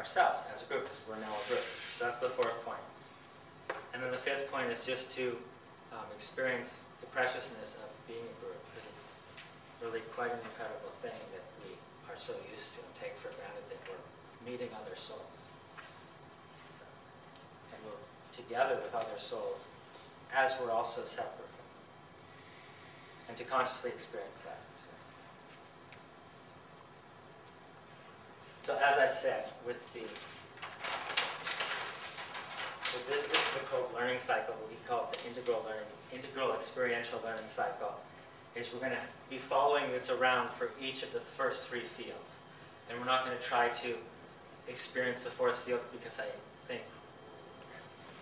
ourselves as a group, because we're now a group. So that's the fourth point. And then the fifth point is just to experience the preciousness of being a group, because it's really quite an incredible thing that we are so used to and take for granted that we're meeting other souls. So, and we're together with other souls as we're also separate from them. And to consciously experience that. So as I said, this is the called learning cycle, what we call the integral experiential learning cycle, is we're going to be following this around for each of the first three fields. And we're not going to try to experience the fourth field, because I think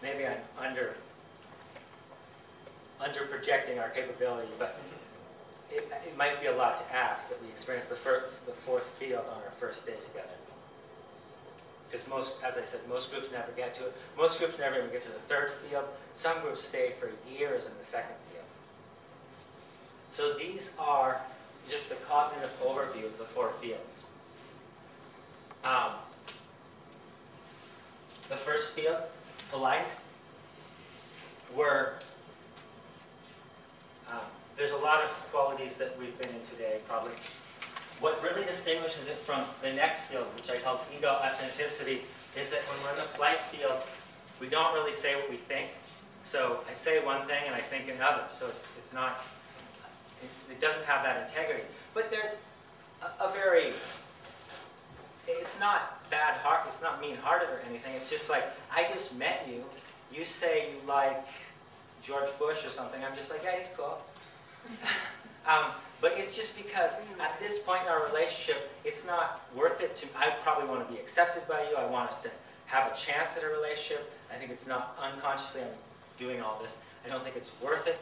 maybe I'm under projecting our capability, but it might be a lot to ask that we experience the fourth field on our first day together. Because as I said, most groups never get to it. Most groups never even get to the third field. Some groups stay for years in the second field. So these are just the cognitive overview of the four fields. The first field, polite, there's a lot of qualities that we've been in today, probably. What really distinguishes it from the next field, which I call ego authenticity, is that when we're in the polite field, we don't really say what we think. So I say one thing and I think another. So it doesn't have that integrity. But there's it's not bad heart, it's not mean-hearted or anything. It's just like, I just met you. You say you like George Bush or something. I'm just like, yeah, he's cool. But it's just because at this point in our relationship, it's not worth it to, I probably want to be accepted by you. I want us to have a chance at a relationship. I think it's not, unconsciously I'm doing all this. I don't think it's worth it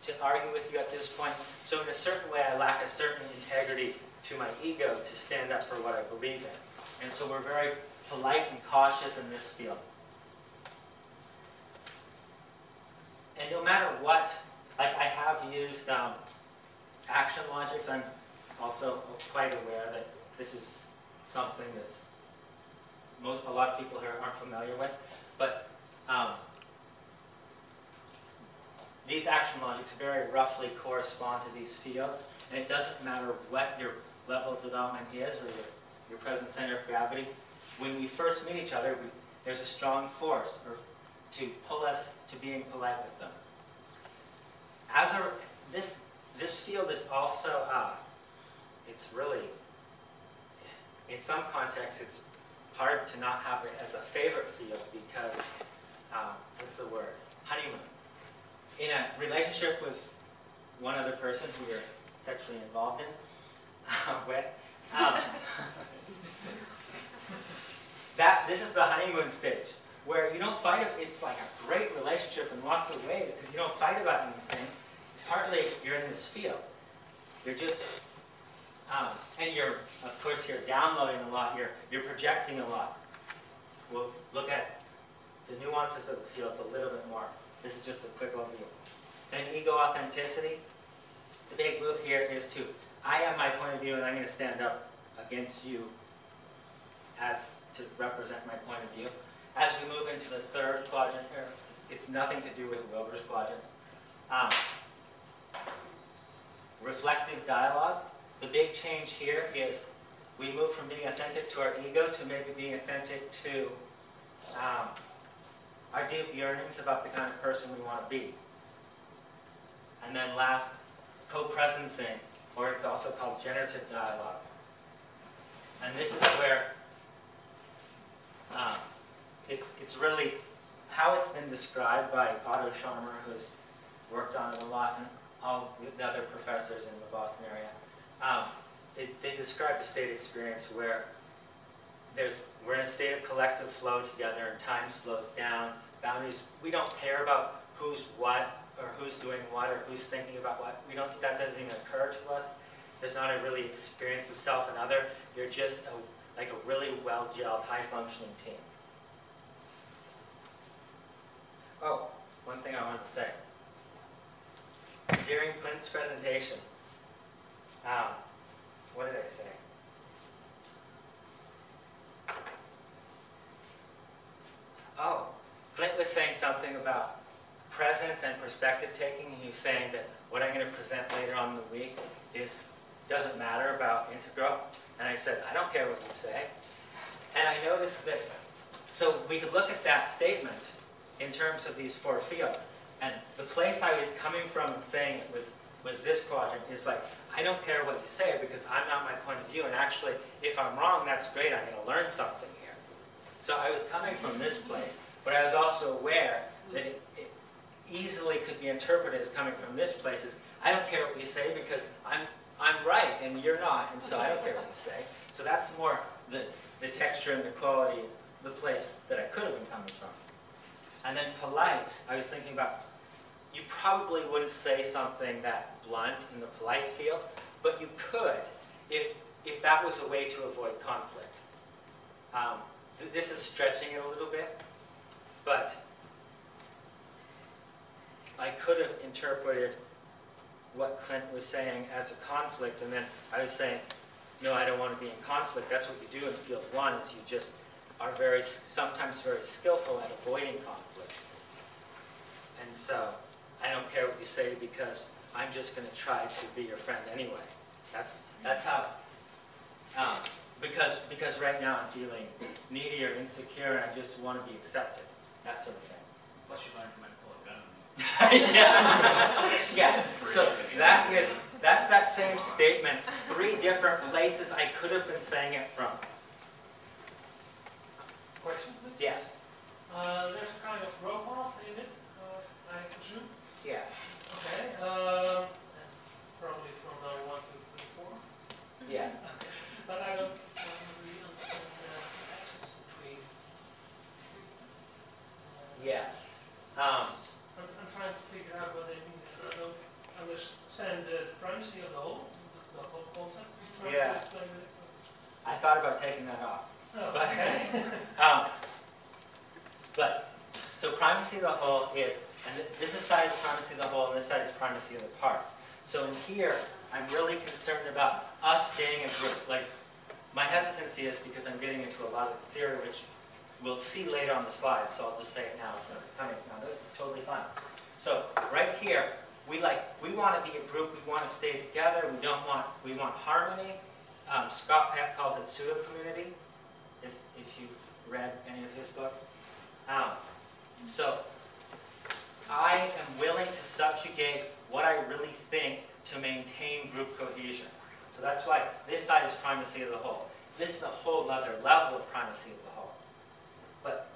to argue with you at this point. So in a certain way, I lack a certain integrity to my ego to stand up for what I believe in. And so we're very polite and cautious in this field. And no matter what, like I have used action logics. I'm also quite aware that this is something that's a lot of people here aren't familiar with. But these action logics very roughly correspond to these fields. And it doesn't matter what your level of development is or your present center of gravity. When we first meet each other, there's a strong force to pull us to being polite with them. This field is also, it's really, in some contexts, it's hard to not have it as a favorite field because, what's the word? Honeymoon. In a relationship with one other person who you're sexually involved in, this is the honeymoon stage, where you don't fight. It's like a great relationship in lots of ways because you don't fight about anything. Partly you're in this field. You're just, and of course you're downloading a lot. You're projecting a lot. We'll look at the nuances of the fields a little bit more. This is just a quick overview. Then ego authenticity. The big move here is I have my point of view and I'm going to stand up against you to represent my point of view. As we move into the third quadrant here, it's nothing to do with Wilber's quadrants. Reflective dialogue. The big change here is we move from being authentic to our ego to maybe being authentic to our deep yearnings about the kind of person we want to be. And then last, co-presencing, or it's also called generative dialogue. And this is where it's really how it's been described by Otto Scharmer, who's worked on it a lot, and all the other professors in the Boston area. They describe the state experience where we're in a state of collective flow together and time slows down. Boundaries, we don't care about who's what or who's doing what or who's thinking about what. That doesn't even occur to us. There's not a really experience of self and other. You're just like a really well-gelled, high-functioning team. Oh, one thing I wanted to say. During Clint's presentation, what did I say? was saying something about presence and perspective taking, and he was saying that what I'm going to present later on in the week doesn't matter about integral. And I said, I don't care what you say. And I noticed that, so we could look at that statement in terms of these four fields. And the place I was coming from and saying it was this quadrant is like, I don't care what you say because I'm not my point of view. And actually, if I'm wrong, that's great. I'm going to learn something here. So I was coming from this place, but I was also aware that it easily could be interpreted as coming from this place as, I don't care what you say because I'm right and you're not, and so I don't care what you say. So that's more the texture and the quality, the place that I could have been coming from. And then polite, I was thinking about, you probably wouldn't say something that blunt in the polite field, but you could if that was a way to avoid conflict. This is stretching it a little bit, but I could have interpreted what Clint was saying as a conflict, and then I was saying, no, I don't want to be in conflict. That's what you do in field one, is you just are sometimes very skillful at avoiding conflict. And so I don't care what you say because I'm just going to try to be your friend anyway. That's how, because right now I'm feeling needy or insecure and I just want to be accepted, that sort of thing. Plus you might pull a gun. Yeah. So that's that same statement. 3 different places I could have been saying it from. Question, please? Yes. There's a kind of drop-off in it, I presume. Yeah. Okay. Probably from now 1 to 4. Yeah. But I don't really understand the axis between. Yes. I'm trying to figure out what they mean. I don't understand the primacy of the whole concept. Yeah. To explain it. I thought about taking that off. Oh, But, okay. so primacy of the whole is, and this side is primacy of the whole, and this side is primacy of the parts. So in here, I'm really concerned about us staying in group. Like, my hesitancy is because I'm getting into a lot of the theory, which we'll see later on the slides, so I'll just say it now since it's coming. Now, that's totally fine. So right here, we want to be a group, we want to stay together, we want harmony. Scott Peck calls it pseudo-community, if you've read any of his books. So I am willing to subjugate what I really think to maintain group cohesion. So that's why this side is primacy of the whole. This is a whole other level of primacy of the whole. But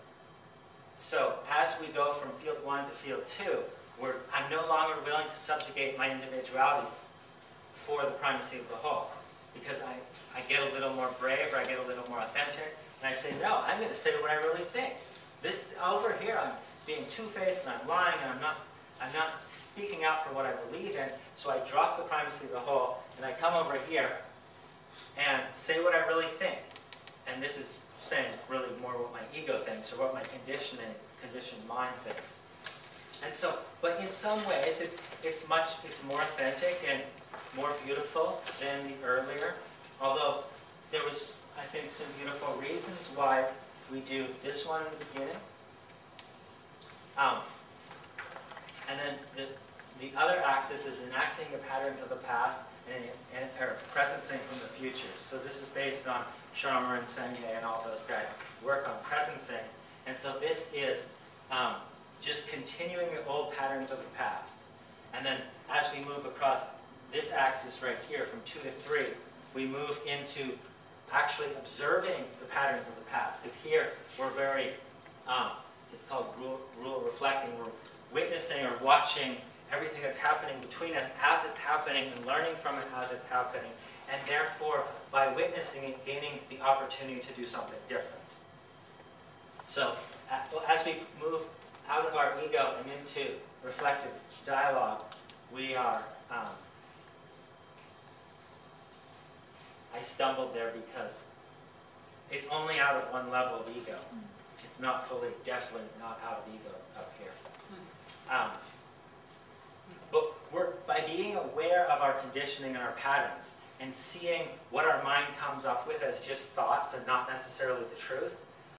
so as we go from field 1 to field 2, I'm no longer willing to subjugate my individuality for the primacy of the whole. Because I get a little more brave, or I get a little more authentic, and I say, no, I'm going to say what I really think. This over here, I'm being two-faced and I'm lying and I'm not speaking out for what I believe in. So I drop the primacy of the whole, and I come over here and say what I really think. And this is saying really more what my ego thinks or what my conditioned mind thinks. And so, but in some ways, it's more authentic and more beautiful than the earlier. Although there was, I think, some beautiful reasons why we do this one in the beginning. And then the other axis is enacting the patterns of the past or presencing from the future. So this is based on Sharma and Senge and all those guys work on presencing. And so this is just continuing the old patterns of the past. And then as we move across this axis right here from 2 to 3, we move into actually observing the patterns of the past. Because here we're very, it's called rule reflecting. We're witnessing or watching everything that's happening between us as it's happening and learning from it as it's happening. And therefore, by witnessing it, gaining the opportunity to do something different. So as we move out of our ego and into reflective dialogue, we are, I stumbled there because it's only out of one level of ego. It's not fully, definitely not out of ego up here. But by being aware of our conditioning and our patterns and seeing what our mind comes up with as just thoughts and not necessarily the truth,